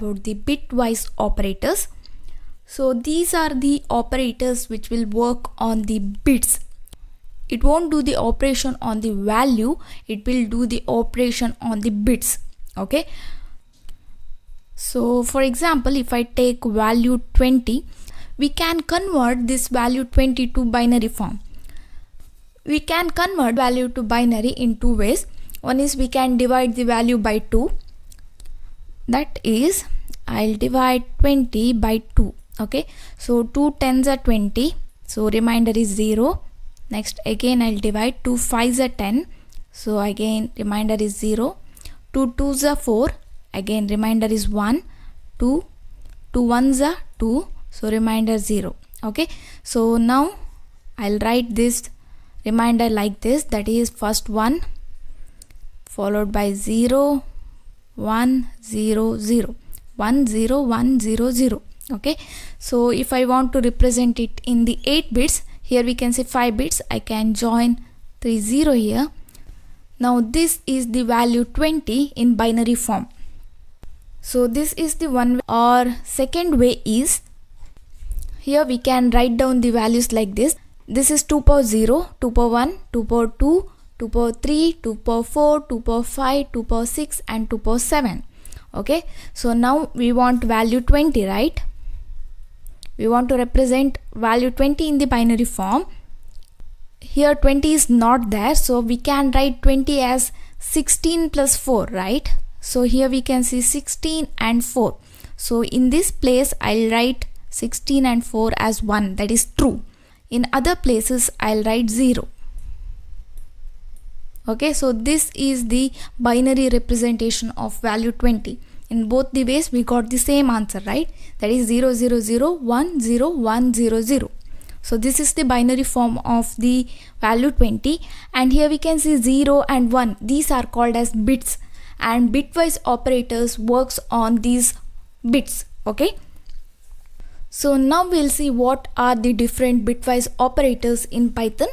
about the bitwise operators. So these are the operators which will work on the bits. It won't do the operation on the value, it will do the operation on the bits. Okay, so for example, if I take value 20, we can convert this value 20 to binary form. We can convert value to binary in two ways. One is we can divide the value by 2. That is, I'll divide 20 by 2. Okay, so 2 tens are 20, so remainder is 0. Next again I'll divide 2 5s are 10, so again remainder is 0. 2 2s are 4, again remainder is 1. 2 1s are 2, so remainder 0. Okay, so now I'll write this remainder like this, that is first 1 followed by 0 1 0 0 1 0 1 0 0. Okay, so if I want to represent it in the 8 bits, here we can say 5 bits, I can join 3 0 here. Now this is the value 20 in binary form. So this is the one way. Or second way is, here we can write down the values like this. This is 2 power 0, 2 power 1, 2 power 2, 2 power 3, 2 power 4, 2 power 5, 2 power 6 and 2 power 7. Okay, so now we want value 20, right? We want to represent value 20 in the binary form. Here 20 is not there, so we can write 20 as 16 plus 4, right? So here we can see 16 and 4. So in this place I'll write 16 and 4 as 1, that is true. In other places I'll write 0. Okay, so this is the binary representation of value 20. In both the ways we got the same answer, right? That is 0 0 0 1 0 1 0 0. So this is the binary form of the value 20, and here we can see 0 and 1. These are called as bits, and bitwise operators works on these bits. Okay, so now we'll see what are the different bitwise operators in Python.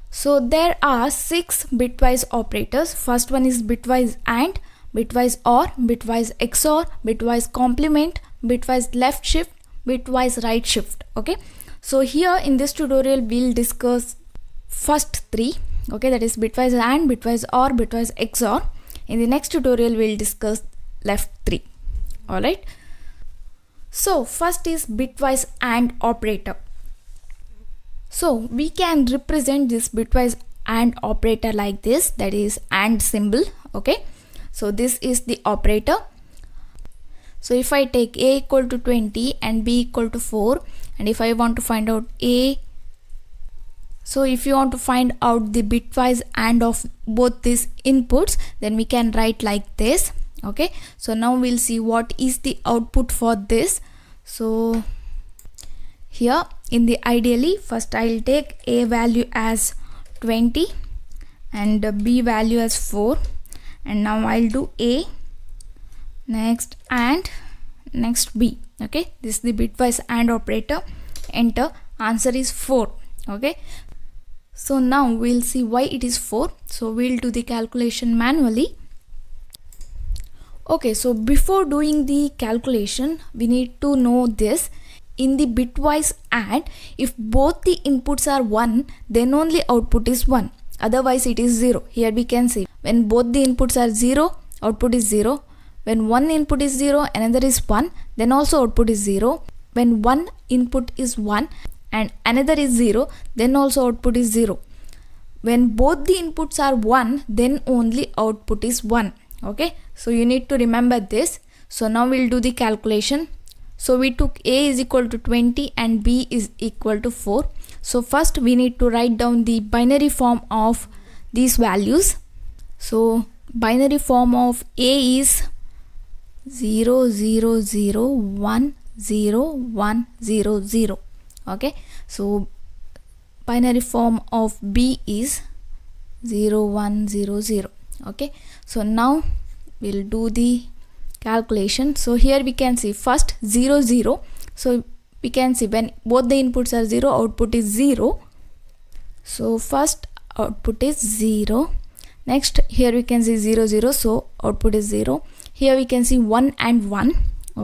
So there are 6 bitwise operators. First one is bitwise AND, bitwise OR, bitwise XOR, bitwise complement, bitwise left shift, bitwise right shift. Okay, so here in this tutorial we'll discuss first 3. Okay, that is bitwise AND, bitwise OR, bitwise XOR. In the next tutorial we'll discuss left 3. Alright, so first is bitwise AND operator. So we can represent this bitwise AND operator like this, that is AND symbol. Okay, so this is the operator. So if I take A equal to 20 and B equal to 4, and if I want to find out A, so if you want to find out the bitwise AND of both these inputs, then we can write like this. Okay, so now we'll see what is the output for this. So here in the ideally, first I'll take A value as 20 and B value as 4, and now I'll do A, next AND, next B. Okay, this is the bitwise AND operator. Enter, answer is 4. Okay, so now we'll see why it is 4. So we'll do the calculation manually. Okay, so before doing the calculation we need to know this. In the bitwise AND, if both the inputs are 1, then only output is 1, otherwise it is 0. Here we can see when both the inputs are 0, output is 0. When one input is 0, another is 1, then also output is 0. When one input is 1 and another is 0, then also output is 0. When both the inputs are 1, then only output is 1. Okay, so you need to remember this. So now we'll do the calculation. So we took A is equal to 20 and B is equal to 4. So first we need to write down the binary form of these values. So binary form of A is 0 0 0 1 0 1 0 0. Okay, so binary form of B is 0 1 0 0. Okay, so now we'll do the calculation. So here we can see first 0 0. So we can see when both the inputs are 0, output is 0. So first output is 0. Next here we can see 0 0, so output is 0. here we can see 1 and 1.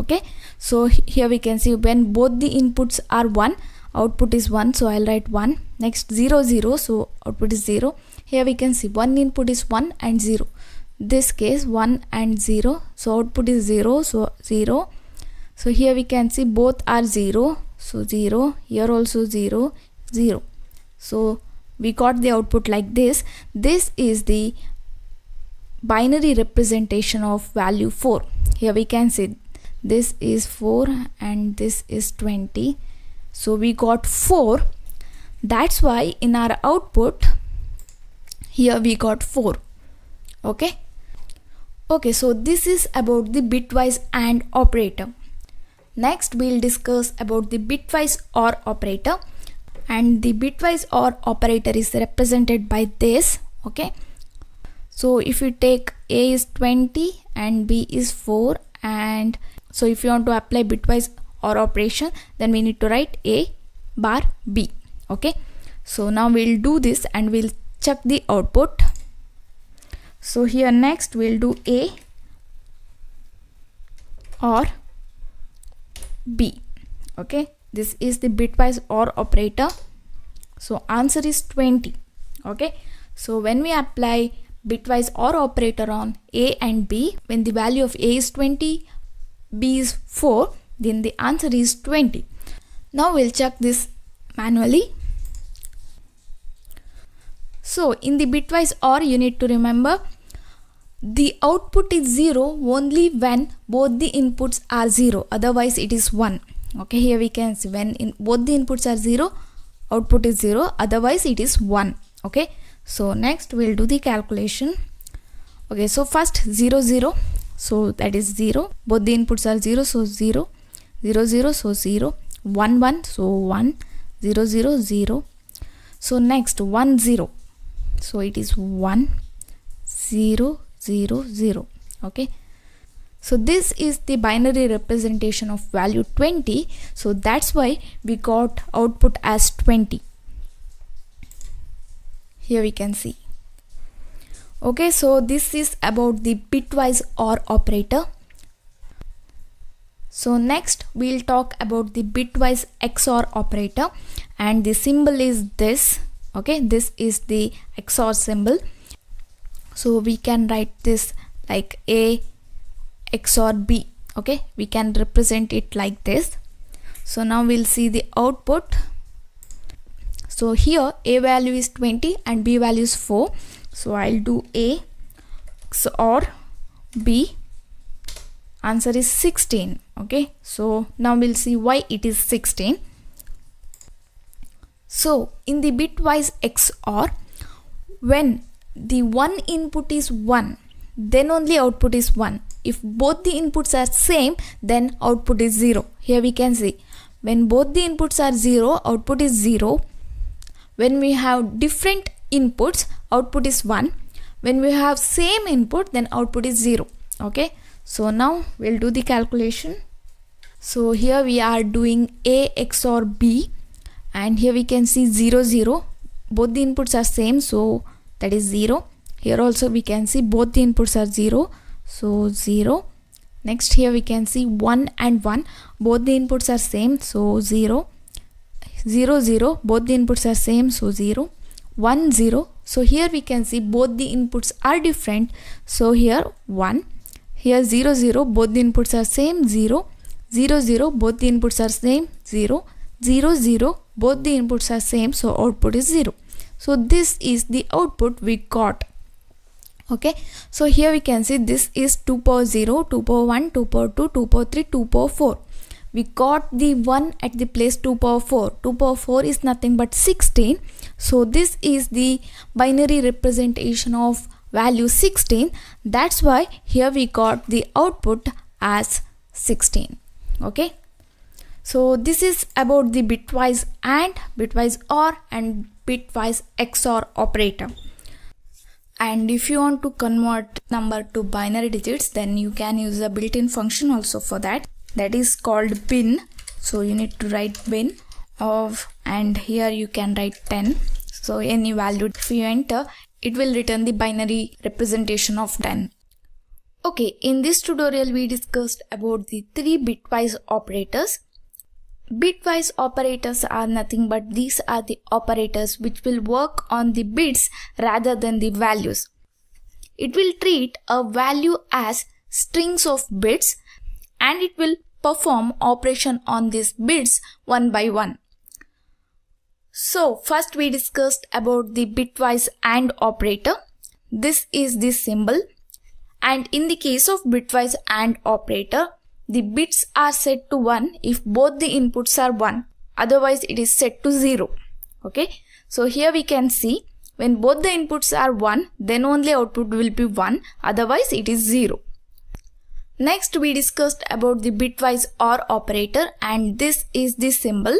Okay, so here we can see when both the inputs are 1, output is 1, so I'll write 1. Next 0 0, so output is 0. Here we can see one input is 1 and 0. This case 1 and 0, so output is 0, so 0. So here we can see both are 0, so 0. Here also 0 0. So we got the output like this. This is the binary representation of value 4. Here we can see this is 4 and this is 20. So we got 4. That's why in our output here we got 4. Okay. Okay, so this is about the bitwise AND operator. Next we'll discuss about the bitwise OR operator, and the bitwise OR operator is represented by this. Okay, so if you take A is 20 and B is 4, and so if you want to apply bitwise OR operation, then we need to write A bar B. Okay, so now we'll do this and we'll check the output. So here next we'll do A or B. Okay, this is the bitwise OR operator. So answer is 20. Okay, so when we apply bitwise OR operator on A and B, when the value of A is 20, B is 4, then the answer is 20. Now we'll check this manually. So in the bitwise OR, you need to remember the output is 0 only when both the inputs are 0, otherwise it is 1. Okay, here we can see when both the inputs are 0, output is 0, otherwise it is 1. Okay, so next we'll do the calculation. Okay, so first 0 0, so that is 0, both the inputs are 0, so 0 0 0, so 0, 1 1, so 1, 0 0 0. So next 1 0, so it is 1 0 0 0. Okay, so this is the binary representation of value 20, so that's why we got output as 20. Here we can see. Okay, so this is about the bitwise OR operator. So next we'll talk about the bitwise XOR operator, and the symbol is this. Okay, this is the XOR symbol. So we can write this like A XOR B. Okay, we can represent it like this. So now we'll see the output. So here A value is 20 and B value is 4. So I'll do A XOR B. Answer is 16. Okay, so now we'll see why it is 16. So in the bitwise XOR, when the one input is 1, then only output is 1. If both the inputs are same, then output is 0. Here we can see when both the inputs are 0, output is 0. When we have different inputs, output is 1. When we have same input, then output is 0. Okay, so now we'll do the calculation. So here we are doing A XOR B, and here we can see 0 0. Both the inputs are same, so that is 0. Here also we can see both the inputs are 0, so 0. Next here we can see 1 and 1, both the inputs are same, so 0. 0 0, both the inputs are same, so 0. 1 0, so here we can see both the inputs are different, so here 1. Here 0 0, both the inputs are same, 0. 0 0, both the inputs are same, 0. 0 0, both the inputs are same, so output is 0. So this is the output we got. Okay, so here we can see this is 2 power 0, 2 power 1, 2 power 2, 2 power 3, 2 power 4. We got the 1 at the place 2 power 4. 2 power 4 is nothing but 16. So this is the binary representation of value 16. That's why here we got the output as 16. Okay, so this is about the bitwise AND, bitwise OR and bitwise XOR operator. And if you want to convert number to binary digits, then you can use a built-in function also for that. That is called bin. So you need to write bin of, and here you can write 10. So any value if you enter, it will return the binary representation of 10. Okay, in this tutorial we discussed about the 3 bitwise operators. Bitwise operators are nothing but these are the operators which will work on the bits rather than the values. It will treat a value as strings of bits and it will perform operation on these bits one by one. So first we discussed about the bitwise AND operator. This is the symbol, and in the case of bitwise AND operator, the bits are set to 1 if both the inputs are 1, otherwise it is set to 0. Okay, so here we can see when both the inputs are 1, then only output will be 1, otherwise it is 0. Next we discussed about the bitwise OR operator, and this is the symbol.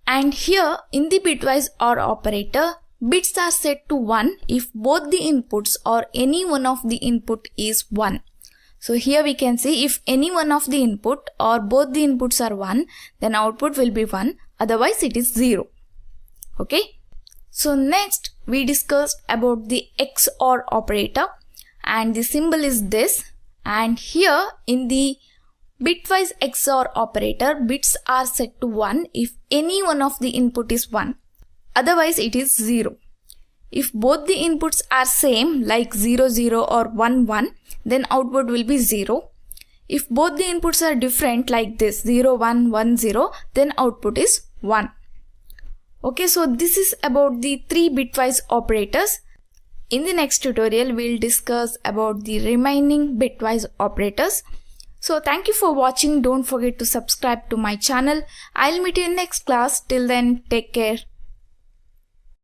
And here in the bitwise OR operator, bits are set to 1 if both the inputs or any one of the input is 1. So here we can see if any one of the input or both the inputs are 1, then output will be 1, otherwise it is 0. Okay. So next we discussed about the XOR operator, and the symbol is this. And here in the bitwise XOR operator, bits are set to 1 if any one of the input is 1, otherwise it is 0. If both the inputs are same like 0 0 or 1 1, then output will be 0. If both the inputs are different like this 0 1 1 0, then output is 1. Okay, so this is about the 3 bitwise operators. In the next tutorial, we'll discuss about the remaining bitwise operators. So thank you for watching. Don't forget to subscribe to my channel. I'll meet you in next class. Till then, take care.